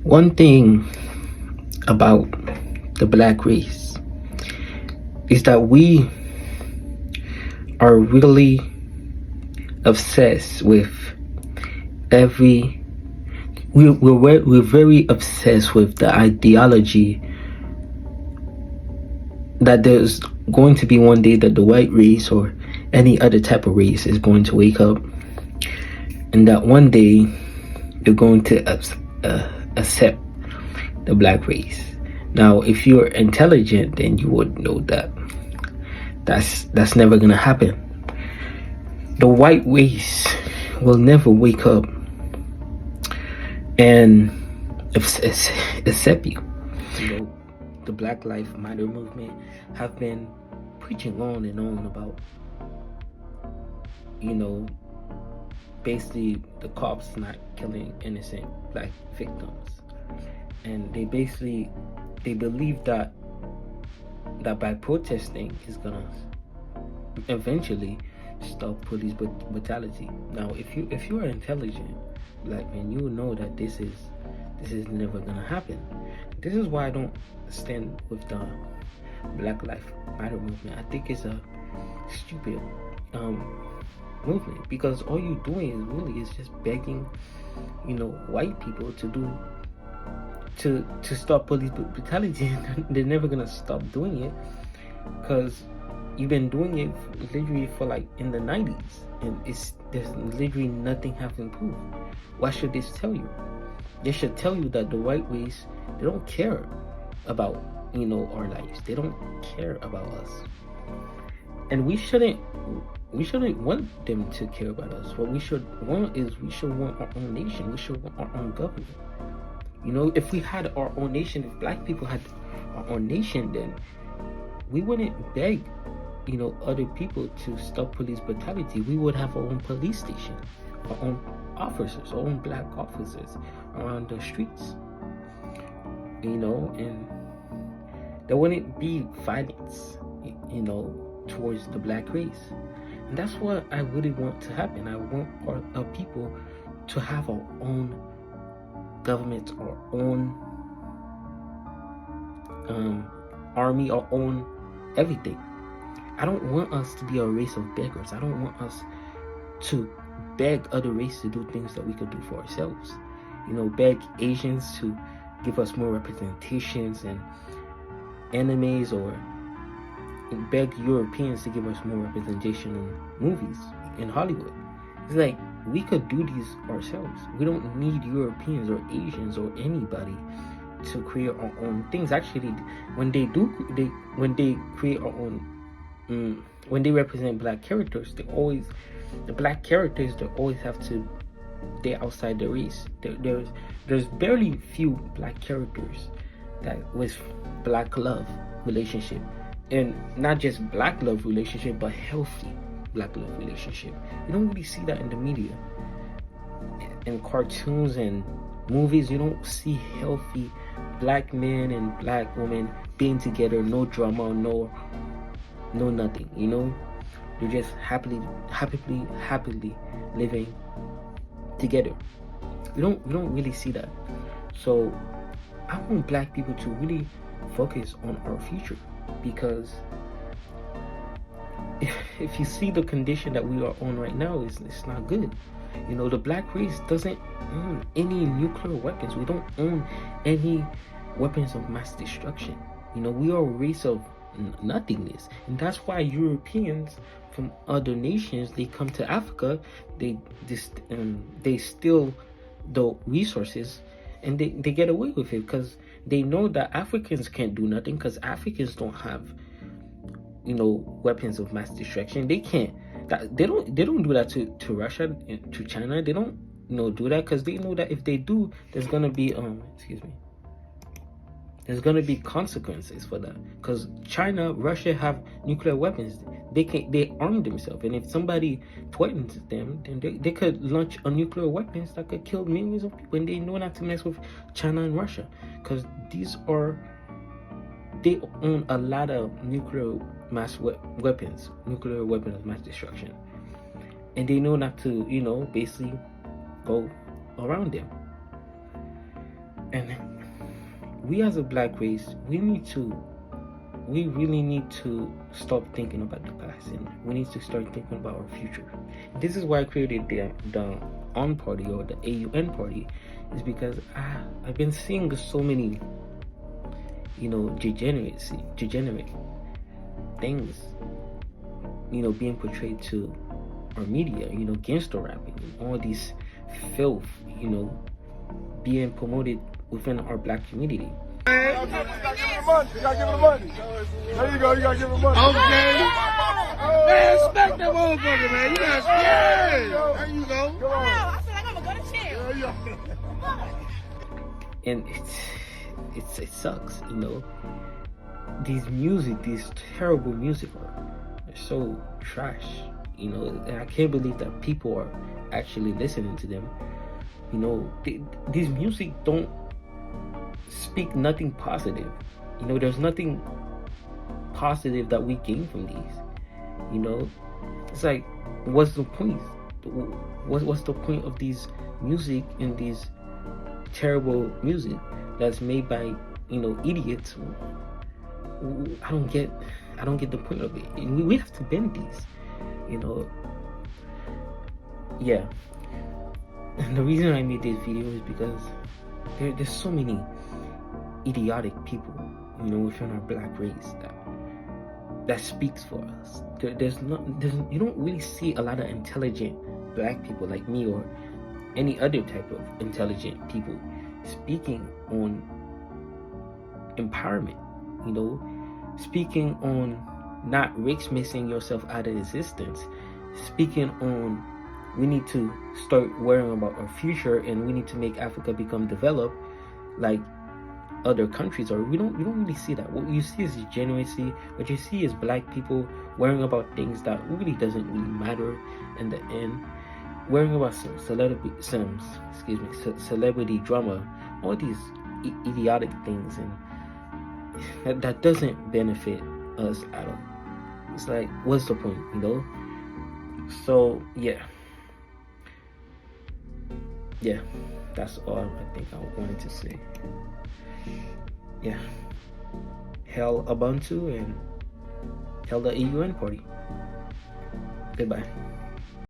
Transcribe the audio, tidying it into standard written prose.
One thing about the black race is that we are really obsessed with every we're very obsessed with the ideology that there's going to be one day that the white race or any other type of race is going to wake up, and that one day you're going to accept the black race. Now, if you're intelligent, then you would know that that's never gonna happen. The white race will never wake up and accept you. The Black Lives Matter movement have been preaching on and on about, basically the cops not killing innocent black victims, and they believe that by protesting is gonna eventually stop police brutality. Now, if you are intelligent black man, you know that this is never gonna happen. This is why I don't stand with the Black Lives Matter movement. I think it's a stupid movement, because all you're doing is just begging, white people to stop police brutality. They're never gonna stop doing it, because you've been doing it literally for like in the 90s, and there's literally nothing have improved. Why should this tell you? They should tell you that the white race, they don't care about our lives. They don't care about us, and we shouldn't want them to care about us. What we should want our own nation. We should want our own government. If we had our own nation, if black people had our own nation, then we wouldn't beg other people to stop police brutality. We would have our own police station, our own officers, our own black officers around the streets, and there wouldn't be violence towards the black race. And that's what I really want to happen. I want our people to have our own government, our own army, our own everything. I don't want us to be a race of beggars. I don't want us to beg other races to do things that we could do for ourselves. Beg Asians to give us more representations and animes, or beg Europeans to give us more representation in movies in Hollywood. It's like we could do these ourselves. We don't need Europeans or Asians or anybody to create our own things. Actually, when they create our own, when they represent black characters, the black characters, they always have to, they're outside the race. There's barely few black characters that with black love relationship, and not just black love relationship, but healthy black love relationship. You don't really see that in the media. In cartoons and movies, you don't see healthy black men and black women being together, no drama, no nothing. They're just happily living together. We don't really see that. So I want black people to really focus on our future, because if you see the condition that we are on right now, it's not good. The black race doesn't own any nuclear weapons. We don't own any weapons of mass destruction. We are a race of nothingness, and that's why Europeans from other nations, they come to Africa, they steal the resources, and they get away with it, because they know that Africans can't do nothing, because Africans don't have weapons of mass destruction. They can't, they don't do that to Russia, to China. They don't do that, because they know that if they do, there's gonna be there's gonna be consequences for that, because China, Russia have nuclear weapons. They arm themselves, and if somebody threatens them, then they could launch a nuclear weapons that could kill millions of people. And they know not to mess with China and Russia, because they own a lot of nuclear weapons of mass destruction, and they know not to basically go around them. And we as a black race, we really need to stop thinking about the past, and we need to start thinking about our future. This is why I created the On Party, or the AUN Party, is because I've been seeing so many, degenerate things, being portrayed to our media, gangster rapping, and all these filth, being promoted within our black community. You gotta give him the money. You gotta give him the money. There you go. You gotta give him the money. Okay. Man, smack that motherfucker, man. You got scared. There you go. Come on. I feel like I'm gonna go to jail. Yeah. And it sucks, these terrible music are so trash, and I can't believe that people are actually listening to them. These music don't speak nothing positive. There's nothing positive that we gain from these. It's like, what's the point? What's the point of these music and these terrible music that's made by idiots? I don't get the point of it. We have to bend these, yeah. And the reason I made this video is because there's so many idiotic people, within our black race that speaks for us. You don't really see a lot of intelligent black people like me or any other type of intelligent people speaking on empowerment, speaking on not mixing yourself out of existence, speaking on we need to start worrying about our future, and we need to make Africa become developed like other countries. Or you don't really see that. What you see is degeneracy. What you see is black people worrying about things that really doesn't really matter in the end, worrying about celebrity drama, all these idiotic things, and that doesn't benefit us at all. It's like, what's the point, So yeah, that's all I think I wanted to say. Yeah, Hail Ubuntu and hail the AUN Party. Goodbye.